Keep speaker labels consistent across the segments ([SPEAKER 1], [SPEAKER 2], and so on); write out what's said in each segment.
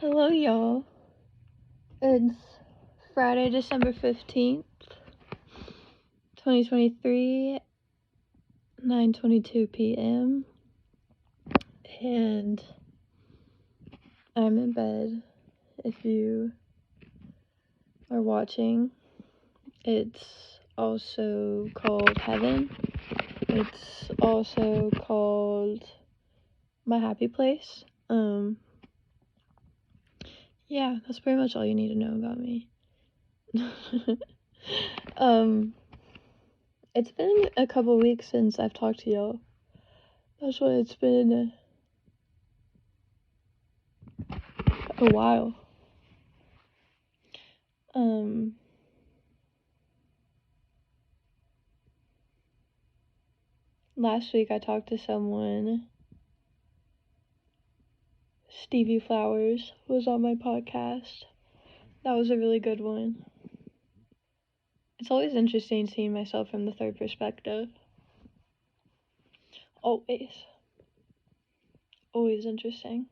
[SPEAKER 1] Hello, y'all. It's Friday, December 15th, 2023, 9:22 p.m. And I'm in bed. If you are watching, it's also called Heaven. It's also called My Happy Place. Yeah, that's pretty much all you need to know about me. It's been a couple weeks since I've talked to y'all. That's why it's been a while. Last week I talked to someone. Stevie Flowers was on my podcast. That was a really good one. It's always interesting seeing myself from the third perspective. Always interesting.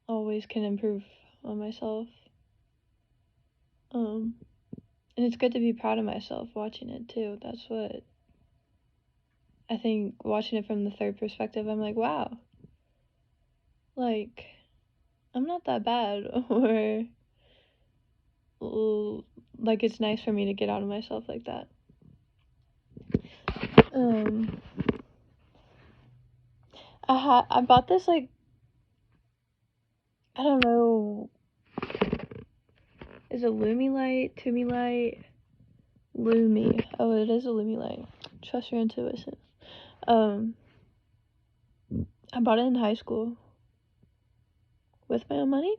[SPEAKER 1] Always can improve on myself. And it's good to be proud of myself watching it too. That's what I think, watching it from the third perspective, I'm like, wow. Like, I'm not that bad, or like it's nice for me to get out of myself like that. I bought this, like, I don't know, is it Lumi light, Tumi light, Lumi, oh, it is a Lumi light, trust your intuition. I bought it in high school, with my own money.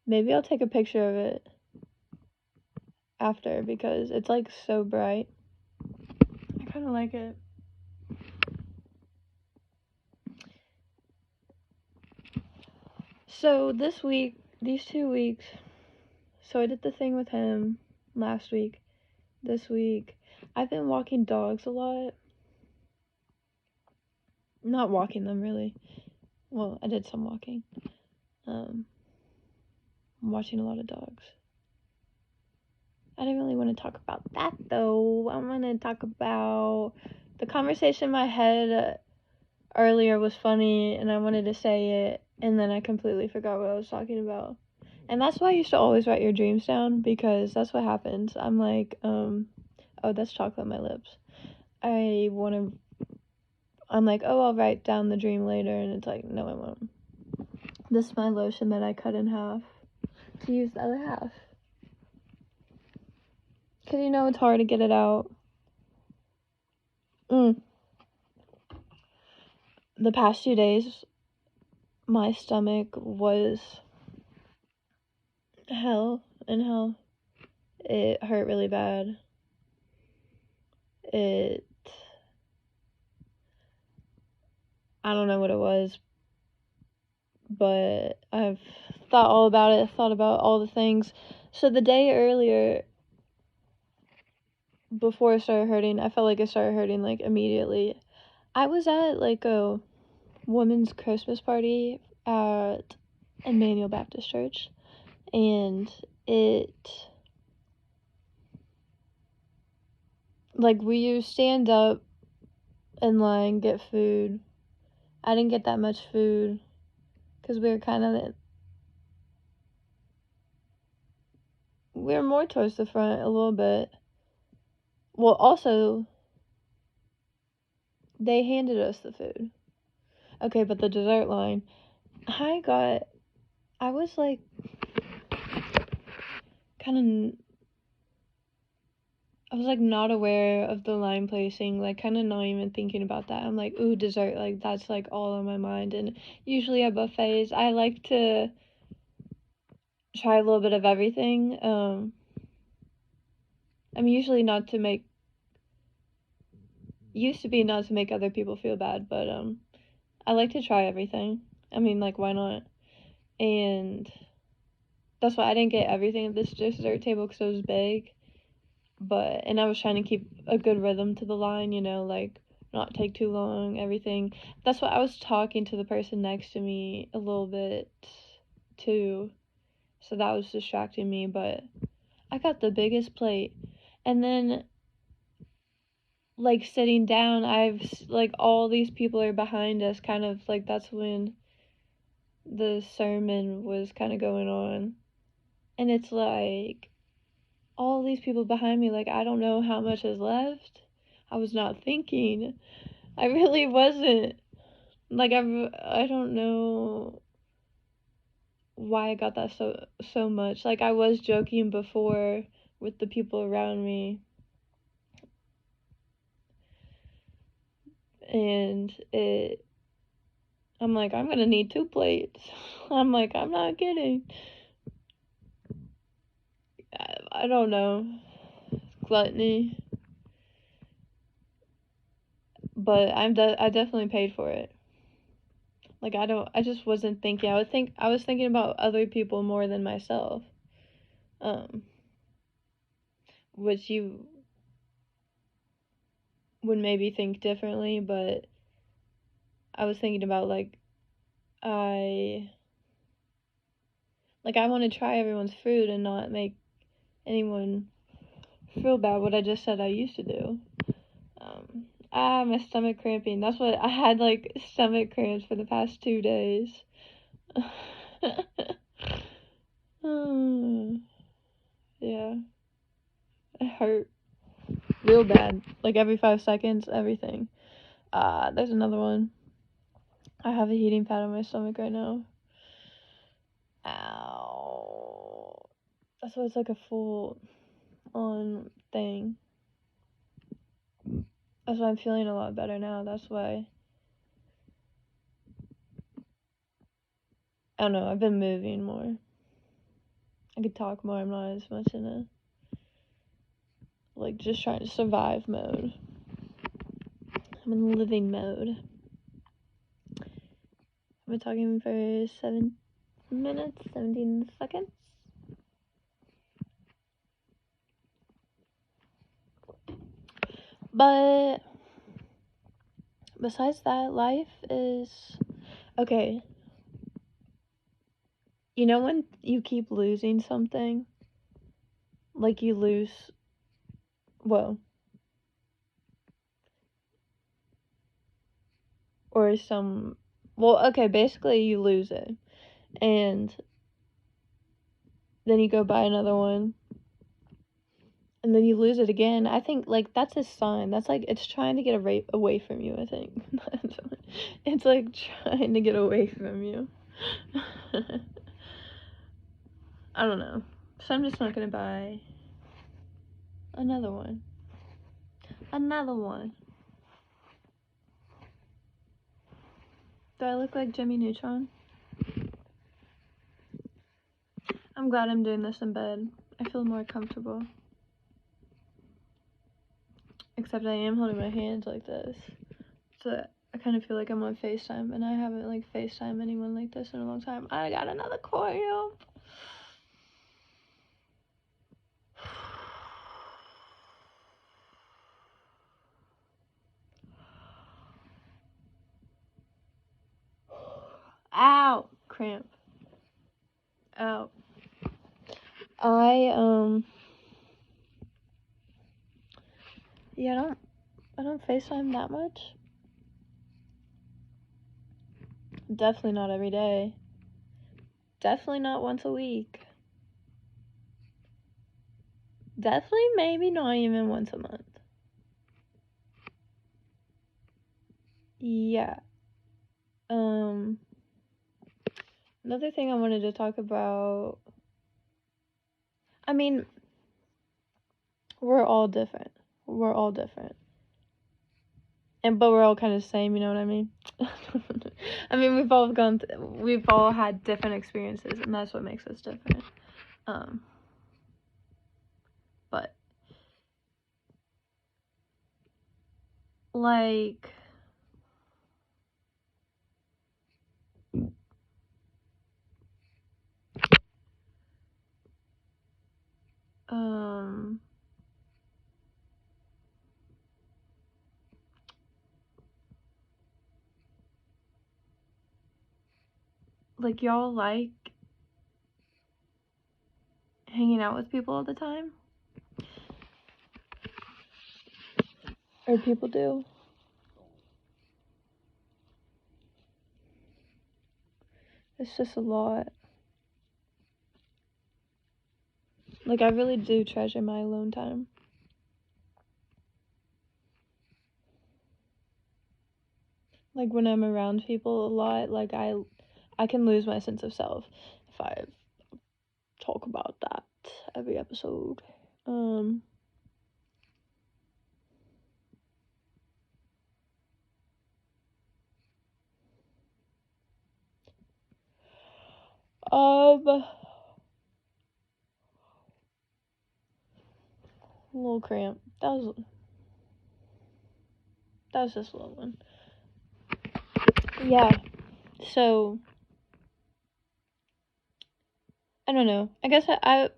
[SPEAKER 1] Maybe I'll take a picture of it after, because it's, like, so bright. I kind of like it. So these 2 weeks, so I did the thing with him last week. This week, I've been walking dogs a lot. Not walking them, really. Well, I did some walking. I'm watching a lot of dogs. I didn't really want to talk about that, though. I want to talk about the conversation in my head earlier was funny, and I wanted to say it, and then I completely forgot what I was talking about. And that's why you should always write your dreams down, because that's what happens. I'm like, oh, that's chocolate on my lips. I'm like, oh, I'll write down the dream later, and it's like, no, I won't. This is my lotion that I cut in half to use the other half. Because you know it's hard to get it out. The past 2 days, my stomach was hell in hell. It hurt really bad. I don't know what it was, but I've thought all about it, thought about all the things. So the day earlier, before it started hurting, I felt like it started hurting, like, immediately. I was at, like, a women's Christmas party at Emmanuel Baptist Church, and we stand up in line, get food. I didn't get that much food, because we were more towards the front a little bit. Well, also, they handed us the food. Okay, but the dessert line, I was, like, I was, like, not aware of the line placing, like, kind of not even thinking about that. I'm like, ooh, dessert, like, that's, like, all on my mind. And usually at buffets, I like to try a little bit of everything. I'm usually not to make other people feel bad, but, I like to try everything. I mean, like, why not? And that's why I didn't get everything at this dessert table, because it was big. And I was trying to keep a good rhythm to the line, you know, like, not take too long, everything. That's what I was talking to the person next to me a little bit too, so that was distracting me, but I got the biggest plate. And then, like, sitting down, like, all these people are behind us, kind of, like, that's when the sermon was kind of going on. And it's like, all these people behind me, like, I don't know how much is left. I was not thinking. I really wasn't. Like, I don't know why I got that so much. Like, I was joking before with the people around me. And I'm like, I'm gonna need 2 plates. I'm like, I'm not kidding. I don't know. Gluttony. But I definitely paid for it. Like, I just wasn't thinking. I was thinking about other people more than myself. Which you would maybe think differently, but I was thinking about, like, I want to try everyone's food and not make anyone feel bad, what I just said I used to do. My stomach cramping. That's what I had, like, stomach cramps for the past 2 days. Yeah. It hurt real bad. Like, every 5 seconds, everything. There's another one. I have a heating pad on my stomach right now. Ow. That's why it's like a full on thing. That's why I'm feeling a lot better now. That's why. I don't know. I've been moving more. I could talk more. I'm not as much in a, like, just trying to survive mode. I'm in living mode. I've been talking for 7 minutes, 17 seconds. But besides that, life is okay. You know when you keep losing something? Like, you lose, well, or okay, basically you lose it. And then you go buy another one. And then you lose it again. I think, like, that's a sign. That's like, it's trying to get away from you, I think. It's like trying to get away from you. I don't know. So I'm just not gonna buy another one. Another one. Do I look like Jimmy Neutron? I'm glad I'm doing this in bed. I feel more comfortable. Except I am holding my hands like this. So I kind of feel like I'm on FaceTime, and I haven't, like, FaceTime anyone like this in a long time. I got another coil. Ow! Cramp. Ow. Yeah, I don't FaceTime that much. Definitely not every day. Definitely not once a week. Definitely maybe not even once a month. Yeah. Another thing I wanted to talk about, I mean, we're all different. We're all different. But we're all kind of the same, you know what I mean? I mean, we've all had different experiences, and that's what makes us different. But, like, like, y'all like hanging out with people all the time? Or people do? It's just a lot. Like, I really do treasure my alone time. Like, when I'm around people a lot, like, I can lose my sense of self if I talk about that every episode. Um, little cramp. That was just a little one. Yeah. So, I don't know. I guess I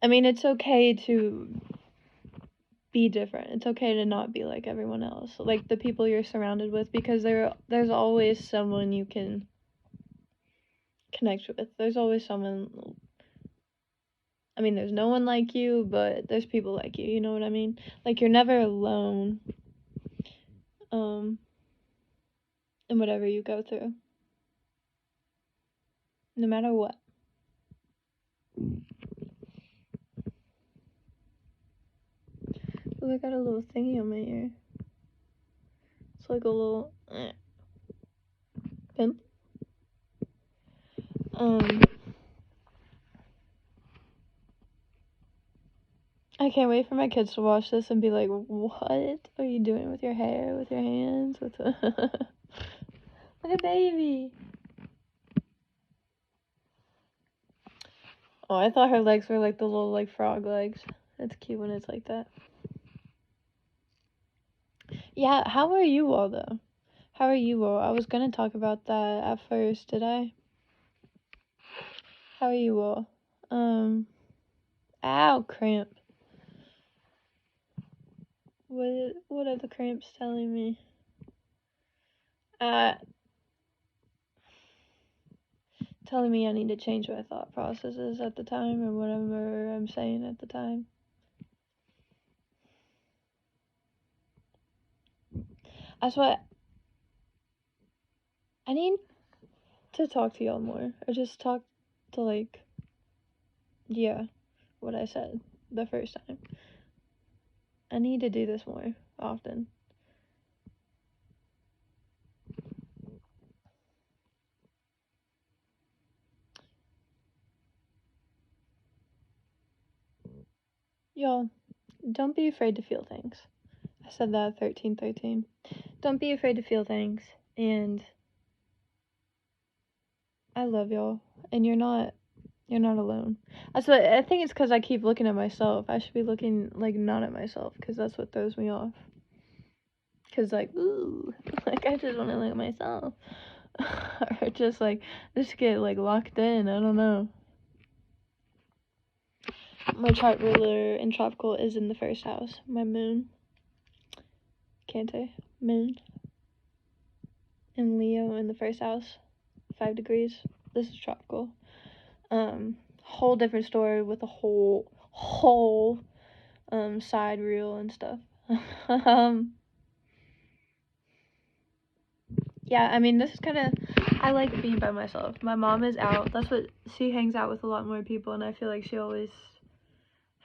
[SPEAKER 1] mean, it's okay to be different. It's okay to not be like everyone else. Like the people you're surrounded with, because there's always someone you can connect with. There's always someone. I mean, there's no one like you, but there's people like you. You know what I mean? Like you're never alone. In whatever you go through, no matter what. Oh, I got a little thingy on my ear. It's like a little pimp. I can't wait for my kids to watch this and be like, "What are you doing with your hair, with your hands, with like a baby?" Oh, I thought her legs were like the little like frog legs. It's cute when it's like that. Yeah, how are you all though? How are you all? I was gonna talk about that at first, did I? How are you all? Ow, cramp. What are the cramps telling me? Telling me I need to change my thought processes at the time or whatever I'm saying at the time. That's what I need to talk to y'all more. Or just talk to like, yeah, what I said the first time. I need to do this more often. Y'all, don't be afraid to feel things. I said that 1313. Don't be afraid to feel things. And I love y'all. And you're not alone. That's what I think. It's because I keep looking at myself. I should be looking like not at myself, because that's what throws me off. Because like, ooh, like I just want to look at myself. Or just get like locked in. I don't know. My chart ruler in tropical is in the first house. My moon, Cante, moon, and Leo in the first house, 5 degrees. This is tropical. Whole different story with a whole side reel and stuff. Yeah, I mean, this is kind of, I like being by myself. My mom is out. That's what, she hangs out with a lot more people, and I feel like she always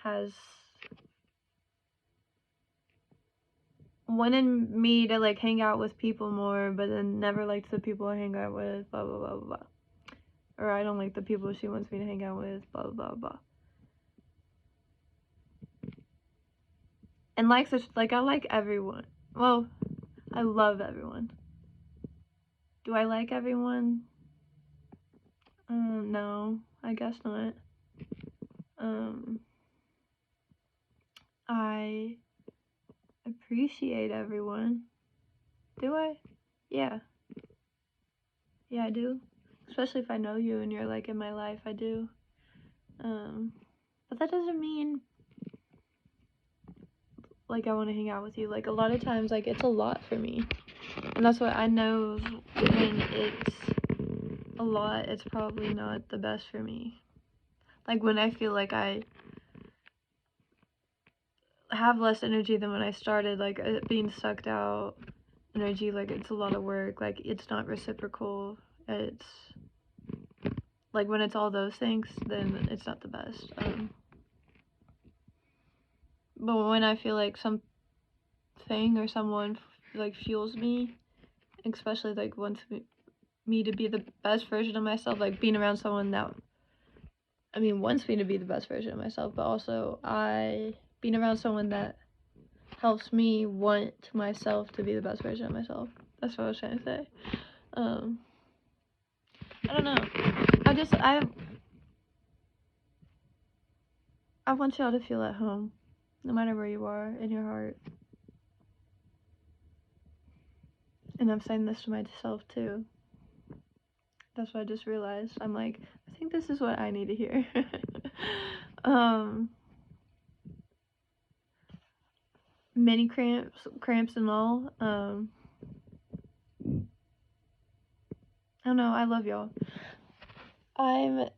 [SPEAKER 1] has wanted me to like hang out with people more, but then never liked the people I hang out with, blah blah blah blah. Or I don't like the people she wants me to hang out with, blah blah blah. And like such, like I like everyone. Well, I love everyone. Do I like everyone? No, I guess not. I appreciate everyone. Do I? Yeah. Yeah, I do. Especially if I know you and you're like in my life, I do. But that doesn't mean like I want to hang out with you. Like a lot of times, like it's a lot for me. And that's what I know when it's a lot, it's probably not the best for me. Like when I feel like I have less energy than when I started, like being sucked out energy, like it's a lot of work, like it's not reciprocal. It's like when it's all those things, then it's not the best. But when I feel like something or someone like fuels me, especially like wants me to be the best version of myself, like being around someone that wants me to be the best version of myself, but also being around someone that helps me want myself to be the best version of myself. That's what I was trying to say. I don't know. I want y'all to feel at home, no matter where you are in your heart. And I'm saying this to myself too. That's what I just realized. I'm like, I think this is what I need to hear. Mini cramps and all. I don't know, I love y'all. I'm